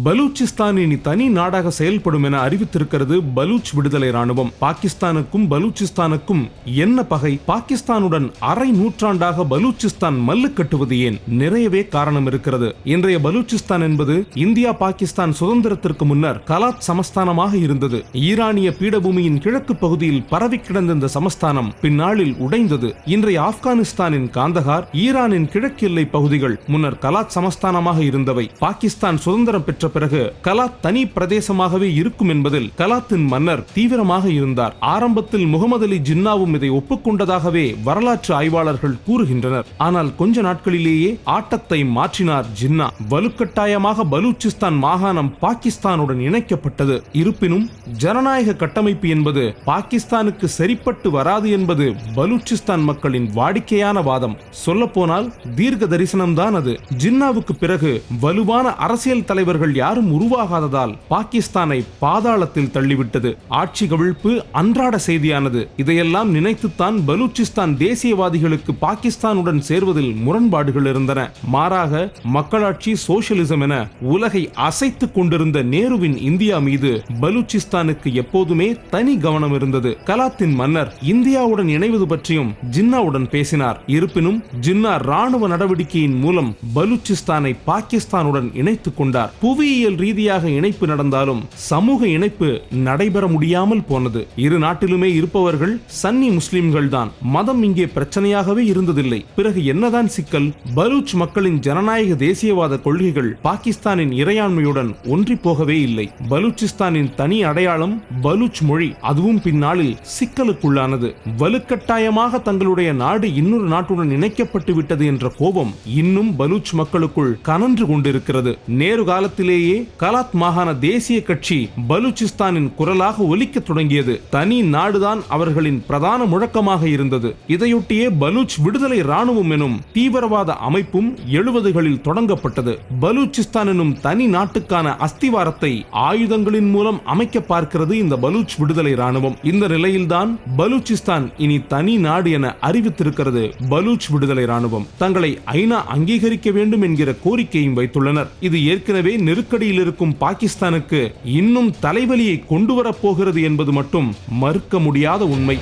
பலூச்சிஸ்தான் இனி தனி நாடாக செயல்படும் என அறிவித்திருக்கிறது பலூச் விடுதலை ராணுவம். பாகிஸ்தானுக்கும் பலூச்சிஸ்தானுக்கும் என்ன பகை? பாகிஸ்தானுடன் அரை நூற்றாண்டாக பலூச்சிஸ்தான் மல்லு கட்டுவது ஏன்? நிறையவே காரணம் இருக்கிறது. இன்றைய பலூச்சிஸ்தான் என்பது இந்தியா பாகிஸ்தான் சுதந்திரத்திற்கு முன்னர் கலாத் சமஸ்தானமாக இருந்தது. ஈரானிய பீடபூமியின் கிழக்கு பகுதியில் பரவி கிடந்த இந்த சமஸ்தானம் பின்னாளில் உடைந்தது. இன்றைய ஆப்கானிஸ்தானின் காந்தகார், ஈரானின் கிழக்கு எல்லை பகுதிகள் முன்னர் கலாத் சமஸ்தானமாக இருந்தவை. பாகிஸ்தான் சுதந்திரம் பெற்ற பிறகு கலாத் தனி பிரதேசமாகவே இருக்கும் என்பதில் கலாத்தின் மன்னர் தீவிரமாக இருந்தார். ஆரம்பத்தில் முகமது அலி ஜின்னாவும் இதை ஒப்புக்கொண்டதாகவே வரலாற்று ஆய்வாளர்கள் கூறுகின்றனர். ஆனால் கொஞ்ச நாட்களிலேயே ஆட்டத்தை மாற்றினார் ஜின்னா. வலுக்கட்டாயமாக பலூச்சிஸ்தான் மாகாணம் பாகிஸ்தானுடன் இணைக்கப்பட்டது. இருப்பினும் ஜனநாயக கட்டமைப்பு என்பது பாகிஸ்தானுக்கு சரிப்பட்டு வராது என்பது பலூச்சிஸ்தான் மக்களின் வாடிக்கையான வாதம். சொல்லப்போனால் தீர்க்க தரிசனம்தான் அது. ஜின்னாவுக்கு பிறகு வலுவான அரசியல் தலைவர்கள் யாரும் உருவாகாததால் பாகிஸ்தானை பாதாளத்தில் தள்ளிவிட்டது. ஆட்சி கவிழ்ப்பு அன்றாட செய்தியானது. இதையெல்லாம் நினைத்துத்தான் பலூச்சிஸ்தான் தேசியவாதிகளுக்கு பாகிஸ்தானுடன் சேர்வதில் முரண்பாடுகள் இருந்தன. மாறாக மக்களாட்சி, சோசியலிசம் என உலகை அசைத்துக் கொண்டிருந்த நேருவின் இந்தியா மீது பலூச்சிஸ்தானுக்கு எப்போதுமே தனி கவனம் இருந்தது. கலாத்தின் மன்னர் இந்தியாவுடன் இணைவது பற்றியும் ஜின்னாவுடன் பேசினார். இருப்பினும் ஜின்னா ராணுவ நடவடிக்கையின் மூலம் பலூச்சிஸ்தானை பாகிஸ்தானுடன் இணைத்துக் கொண்டார். புவியியல் ரீதியாக இணைப்பு நடந்தாலும் சமூக இணைப்பு நடைபெற முடியாமல் போனது. இரு நாட்டிலுமே இருப்பவர்கள் சன்னி முஸ்லிம்கள் தான். மதம் இங்கே பிரச்சனையாகவே இருந்ததில்லை. பிறகு என்னதான் சிக்கல்? பலூச் மக்களின் ஜனநாயக தேசியவாத கொள்கைகள் பாகிஸ்தானின் இறையாண்மையுடன் ஒன்றி போகவே இல்லை. பலூச்சிஸ்தானின் தனி அடையாளம் பலூச் மொழி. அதுவும் பின்னாளில் சிக்கலுக்குள்ளானது. வலுக்கட்டாயமாக தங்களுடைய நாடு இன்னொரு நாட்டுடன் இணைக்கப்பட்டு விட்டது என்ற கோபம் இன்னும் பலூச் மக்களுக்குள் கனன்று கொண்டிருக்கிறது. நேரு காலத்திலேயே கலாத் மாகாண தேசிய கட்சி பலூச்சிஸ்தானின் குரலாக ஒலிக்க தொடங்கியது. தனி நாடுதான் அவர்களின் பிரதான முழக்கமாக இருந்தது. இதையொட்டியே பலூச் விடுதலை ராணுவம் எனும் தீவிரவாத அமைப்பும் 70களில் தொடங்கப்பட்டது. பலூச்சிஸ்தான் எனும் தனி நாட்டுக்கான அஸ்திவாரத்தை ஆயுதங்களின் மூலம் அமைக்க பார்க்கிறது இந்த பலூச் விடுதலை ராணுவம். இந்த நிலையில்தான் பலூச்சிஸ்தான் இனி தனி நாடு என அறிவித்திருக்கிறது பலூச் விடுதலை ராணுவம். தங்களை ஐநா அங்கீகரிக்க வேண்டும் என்கிற கோரிக்கையும் வைத்துள்ளனர். இது ஏற்கனவே நெருக்கடியில் இருக்கும் பாகிஸ்தானுக்கு இன்னும் தலைவலியை கொண்டு வரப்போகிறது என்பது மட்டும் மறுக்க முடியாத உண்மை.